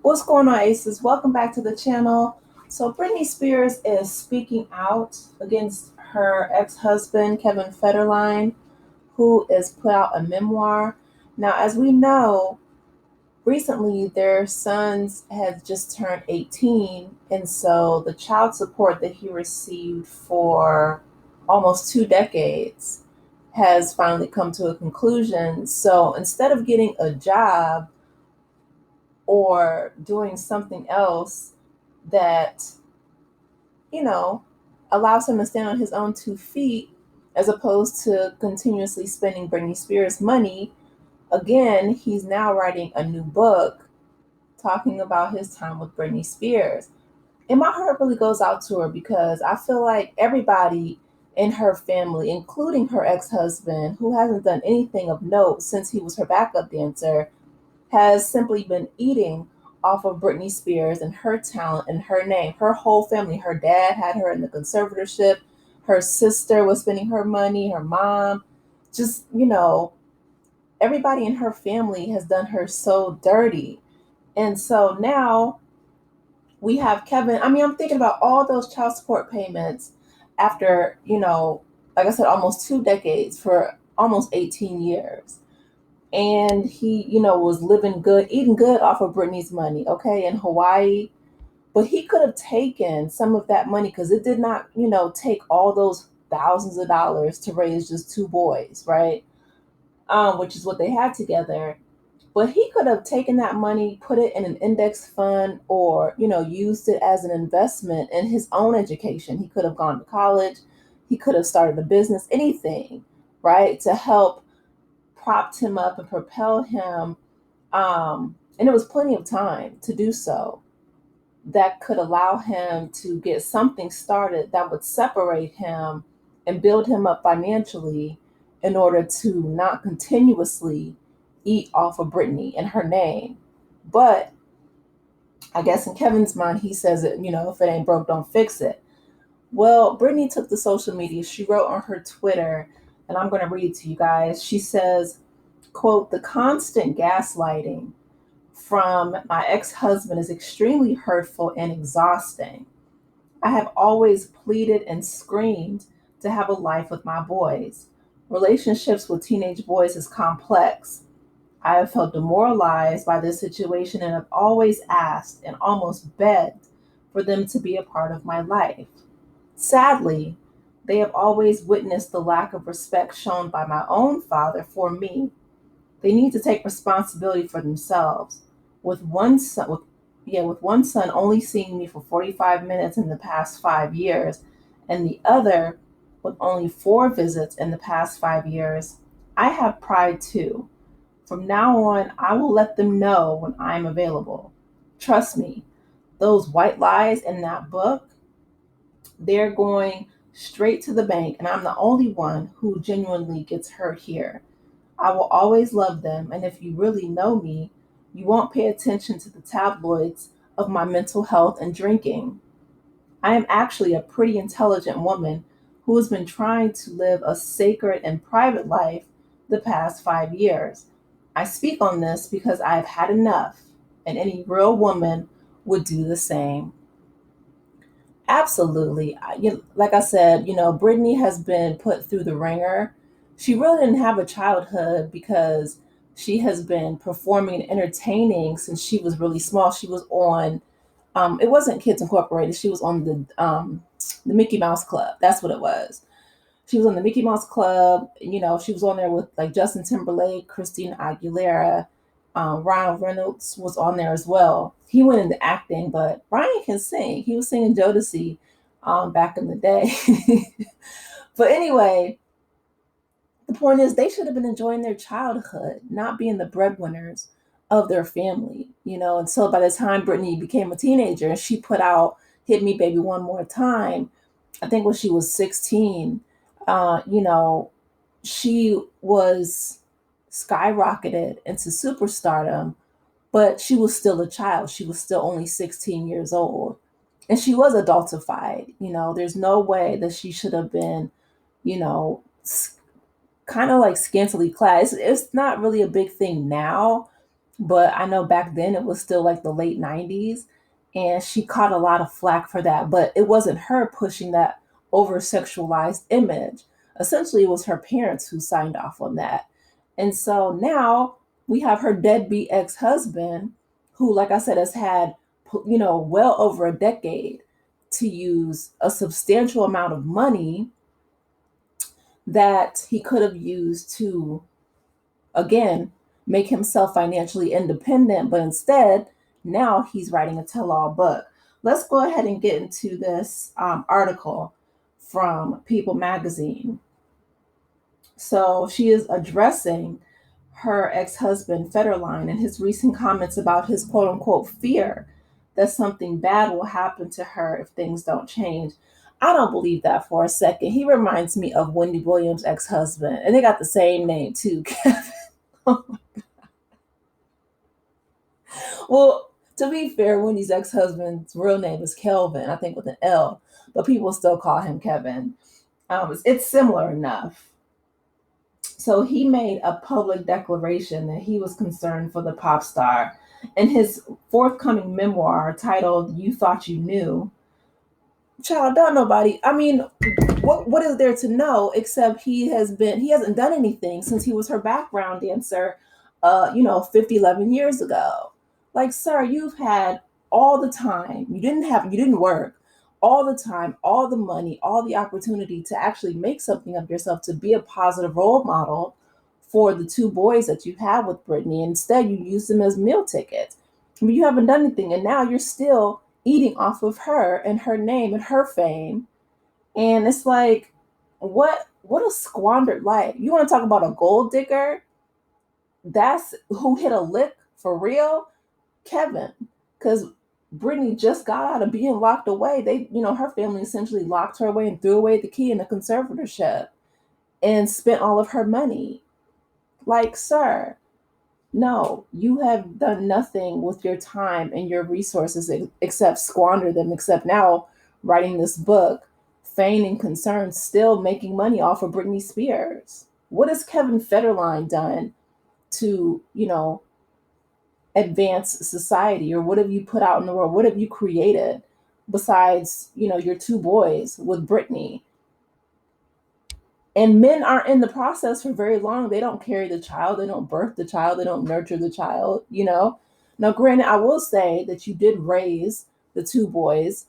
What's going on, Aces? Welcome back to the channel. So, Britney Spears is speaking out against her ex husband, Kevin Federline, who has put out a memoir. Now, as we know, recently their sons had just turned 18, and so the child support that he received for almost 2 decades has finally come to a conclusion. So, instead of getting a job, or doing something else that, you know, allows him to stand on his own 2 feet as opposed to continuously spending Britney Spears money. Again, he's now writing a new book talking about his time with Britney Spears. And my heart really goes out to her because I feel like everybody in her family, including her ex husband, who hasn't done anything of note since he was her backup dancer, has simply been eating off of Britney Spears and her talent and her name. Her whole family, her dad had her in the conservatorship, her sister was spending her money, her mom, just, everybody in her family has done her so dirty. And so now we have Kevin. I mean, I'm thinking about all those child support payments after, like I said, almost 2 decades for almost 18 years, and he, was living good, eating good off of Britney's money, okay, in Hawaii. But he could have taken some of that money because it did not, take all those thousands of dollars to raise just two boys, right? Which is what they had together. But he could have taken that money, put it in an index fund, or, used it as an investment in his own education. He could have gone to college. He could have started a business, anything, right? To help propped him up and propel him. And it was plenty of time to do so that could allow him to get something started that would separate him and build him up financially in order to not continuously eat off of Britney and her name. But I guess in Kevin's mind, he says that, if it ain't broke, don't fix it. Well, Britney took to social media. She wrote on her Twitter, and I'm going to read it to you guys. She says, quote, "The constant gaslighting from my ex-husband is extremely hurtful and exhausting. I have always pleaded and screamed to have a life with my boys. Relationships with teenage boys is complex. I have felt demoralized by this situation and have always asked and almost begged for them to be a part of my life. Sadly, they have always witnessed the lack of respect shown by my own father for me. They need to take responsibility for themselves. With one son, with one son only seeing me for 45 minutes in the past 5 years, and the other with only 4 visits in the past 5 years, I have pride too. From now on, I will let them know when I'm available. Trust me, those white lies in that book, they're going straight to the bank, and I'm the only one who genuinely gets hurt here. I will always love them, and if you really know me, you won't pay attention to the tabloids of my mental health and drinking. I am actually a pretty intelligent woman who has been trying to live a sacred and private life the past 5 years. I speak on this because I have had enough, and any real woman would do the same." Absolutely. Like I said, Brittany has been put through the ringer. She really didn't have a childhood because she has been performing and entertaining since she was really small. She was on, it wasn't Kids Incorporated. She was on the Mickey Mouse Club. That's what it was. She was on the Mickey Mouse Club. She was on there with like Justin Timberlake, Christina Aguilera. Ryan Reynolds was on there as well. He went into acting, but Ryan can sing. He was singing Jodeci back in the day. But anyway, the point is they should have been enjoying their childhood, not being the breadwinners of their family. And so by the time Brittany became a teenager and she put out Hit Me Baby One More Time, I think when she was 16, she was skyrocketed into superstardom, but she was still a child. She was still only 16 years old. And she was adultified. There's no way that she should have been, you know, kind of like scantily clad. It's not really a big thing now, But I know back then it was still like the late 90s, and she caught a lot of flack for that. But it wasn't her pushing that over sexualized image. Essentially, it was her parents who signed off on that. And so now we have her deadbeat ex husband, who, like I said, has had, well over a decade to use a substantial amount of money that he could have used to, again, make himself financially independent, but instead, now he's writing a tell all book. Let's go ahead and get into this article from People magazine. So she is addressing her ex husband, Federline, and his recent comments about his quote unquote fear that something bad will happen to her if things don't change. I don't believe that for a second. He reminds me of Wendy Williams' ex husband, and they got the same name too, Kevin. Well, to be fair, Wendy's ex husband's real name is Kelvin, I think with an L, but people still call him Kevin. It's similar enough. So he made a public declaration that he was concerned for the pop star. In his forthcoming memoir titled You Thought You Knew, child, don't nobody. I mean, what is there to know except he hasn't done anything since he was her background dancer 11 years ago. Like, sir, you've had all the time. You didn't work all the time, all the money, all the opportunity to actually make something of yourself, to be a positive role model for the two boys that you have with Britney. Instead, you use them as meal tickets. I mean, you haven't done anything, and now you're still eating off of her and her name and her fame. And it's like, what a squandered life. You want to talk about a gold digger? That's who hit a lick for real? Kevin. Because Brittany just got out of being locked away. Her family essentially locked her away and threw away the key in the conservatorship and spent all of her money. Like, sir, no, you have done nothing with your time and your resources except squander them, except now writing this book, feigning concern, still making money off of Britney Spears. What has Kevin Federline done to, advance society? Or what have you put out in the world? What have you created besides, your two boys with Britney? And men aren't in the process for very long. They don't carry the child, they don't birth the child, they don't nurture the child. Now, granted, I will say that you did raise the two boys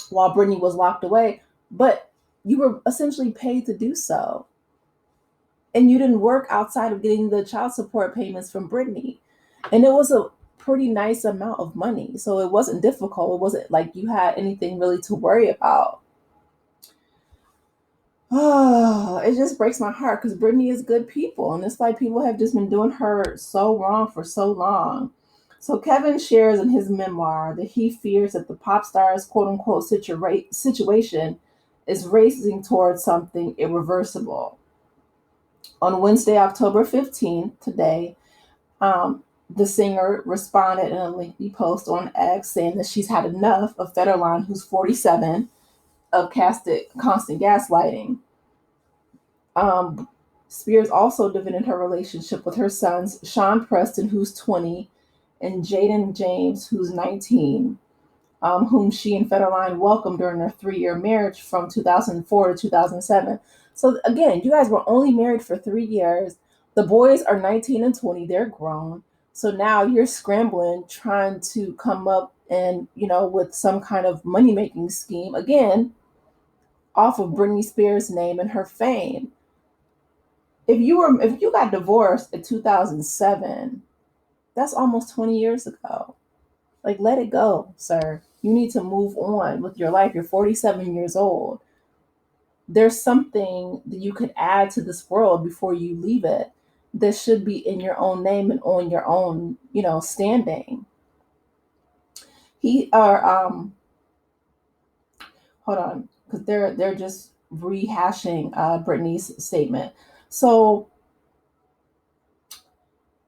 while Brittany was locked away, but you were essentially paid to do so. And you didn't work outside of getting the child support payments from Brittany. And it was a pretty nice amount of money. So it wasn't difficult. It wasn't like you had anything really to worry about. Oh, it just breaks my heart because Brittany is good people. And it's like people have just been doing her so wrong for so long. So Kevin shares in his memoir that he fears that the pop star's quote unquote situation is racing towards something irreversible. On Wednesday, October 15th, today, the singer responded in a lengthy post on X saying that she's had enough of Federline, who's 47, of constant gaslighting. Spears also defended her relationship with her sons, Sean Preston, who's 20, and Jaden James, who's 19, whom she and Federline welcomed during their 3-year marriage from 2004 to 2007. So again, you guys were only married for 3 years. The boys are 19 and 20, they're grown. So now you're scrambling, trying to come up and, with some kind of money making scheme, again, off of Britney Spears' name and her fame. If you got divorced in 2007, that's almost 20 years ago. Like, let it go, sir. You need to move on with your life. You're 47 years old. There's something that you could add to this world before you leave it that should be in your own name and on your own, standing. He or hold on, because they're just rehashing Brittany's statement. So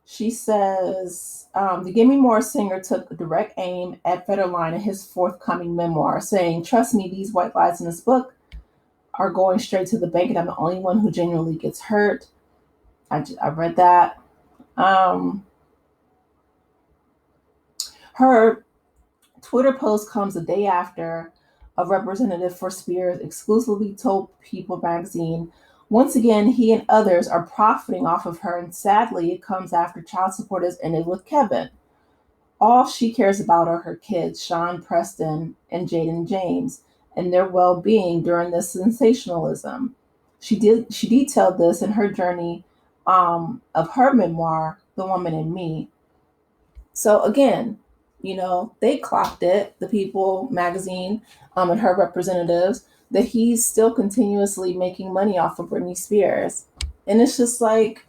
she says the Gimme More singer took direct aim at Federline in his forthcoming memoir, saying, "Trust me, these white lies in this book are going straight to the bank, and I'm the only one who genuinely gets hurt." I read that. Um, Her Twitter post comes a day after a representative for Spears exclusively told People magazine once again he and others are profiting off of her, and sadly, it comes after child support has ended with Kevin. All she cares about are her kids, Sean, Preston, and Jaden James, and their well being during this sensationalism. She detailed this in her journey of her memoir, The Woman in Me. So again, they clocked it, the People magazine, and her representatives, that he's still continuously making money off of Britney Spears. And it's just like,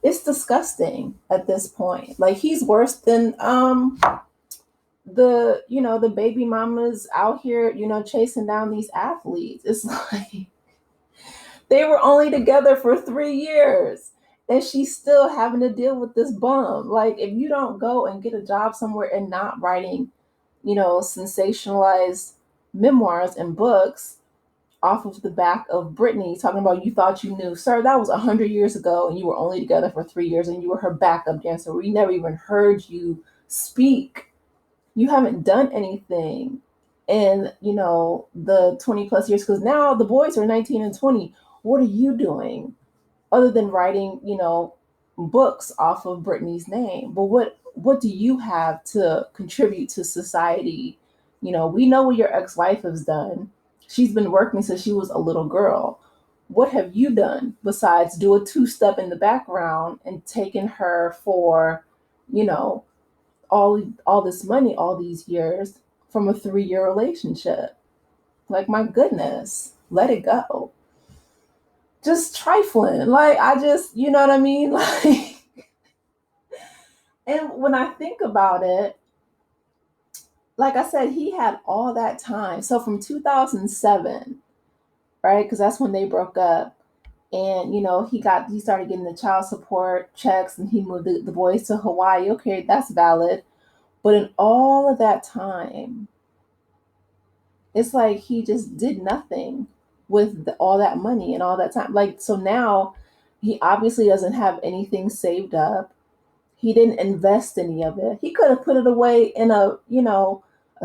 it's disgusting at this point. Like, he's worse than the baby mamas out here, chasing down these athletes. It's like they were only together for 3 years and she's still having to deal with this bum. Like, if you don't go and get a job somewhere and not writing, sensationalized memoirs and books off of the back of Britney talking about you thought you knew. Sir, that was 100 years ago and you were only together for 3 years and you were her backup dancer. We never even heard you speak. You haven't done anything in, the 20 plus years, because now the boys are 19 and 20. What are you doing other than writing, books off of Britney's name? But what do you have to contribute to society? We know what your ex-wife has done. She's been working since she was a little girl. What have you done besides do a two-step in the background and taken her for, you know, all this money all these years from a 3-year relationship? Like, my goodness, let it go. Just trifling. Like, I just, you know what I mean? Like, and when I think about it, like I said, he had all that time. So from 2007, right? Because that's when they broke up. And he started getting the child support checks, and he moved the boys to Hawaii. Okay, that's valid. But in all of that time, it's like he just did nothing with all that money and all that time. Like, so now he obviously doesn't have anything saved up. He didn't invest any of it. He could have put it away in a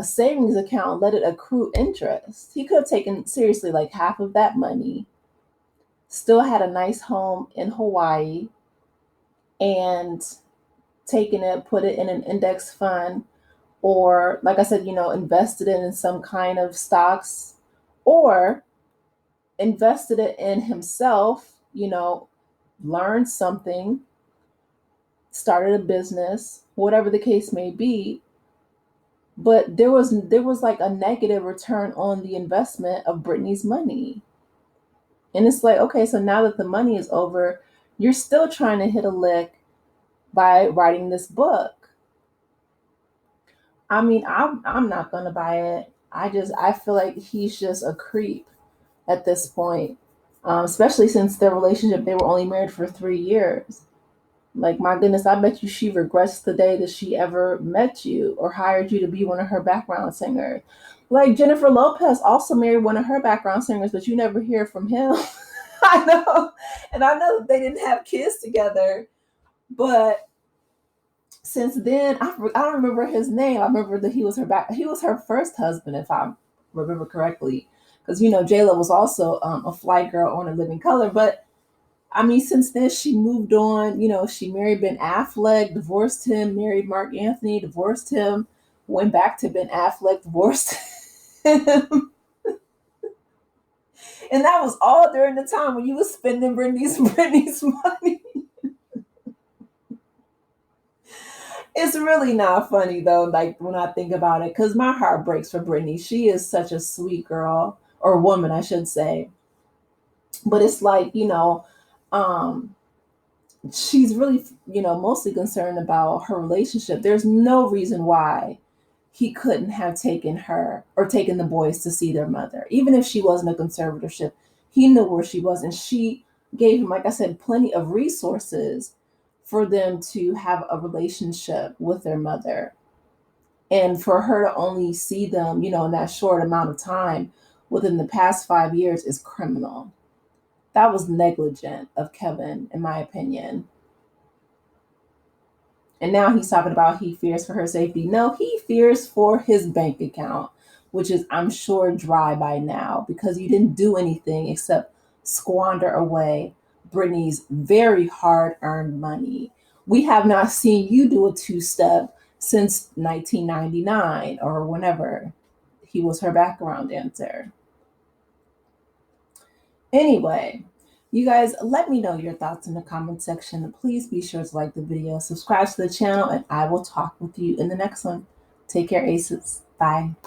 savings account, let it accrue interest. He could have taken seriously like half of that money, still had a nice home in Hawaii, and taken it, put it in an index fund, or like I said, invested it in some kind of stocks, or invested it in himself, learned something, started a business, whatever the case may be. But there was like a negative return on the investment of Britney's money. And it's like, okay, so now that the money is over, you're still trying to hit a lick by writing this book. I mean, I'm not gonna buy it. I feel like he's just a creep at this point, especially since their relationship, they were only married for 3 years. Like, my goodness, I bet you she regrets the day that she ever met you or hired you to be one of her background singers. Like, Jennifer Lopez also married one of her background singers, but you never hear from him. I know, and I know that they didn't have kids together, but since then, I don't remember his name. I remember that he was her first husband, if I remember correctly, because J-Lo was also a fly girl on A Living Color. But I mean, since then she moved on. She married Ben Affleck, divorced him, married Mark Anthony, divorced him, went back to Ben Affleck, divorced him. And that was all during the time when you was spending Britney's money. It's really not funny though, like when I think about it, because my heart breaks for Britney. She is such a sweet girl, or woman, I should say. But it's like, um, she's really, mostly concerned about her relationship. There's no reason why he couldn't have taken her or taken the boys to see their mother. Even if she wasn't a conservatorship, he knew where she was. And she gave him, like I said, plenty of resources for them to have a relationship with their mother. And for her to only see them, in that short amount of time within the past 5 years is criminal. That was negligent of Kevin, in my opinion. And now he's talking about he fears for her safety. No, he fears for his bank account, which is, I'm sure, dry by now because you didn't do anything except squander away Britney's very hard earned money. We have not seen you do a two-step since 1999 or whenever he was her background dancer. Anyway, you guys, let me know your thoughts in the comment section. Please be sure to like the video, subscribe to the channel, and I will talk with you in the next one. Take care, Aces. Bye.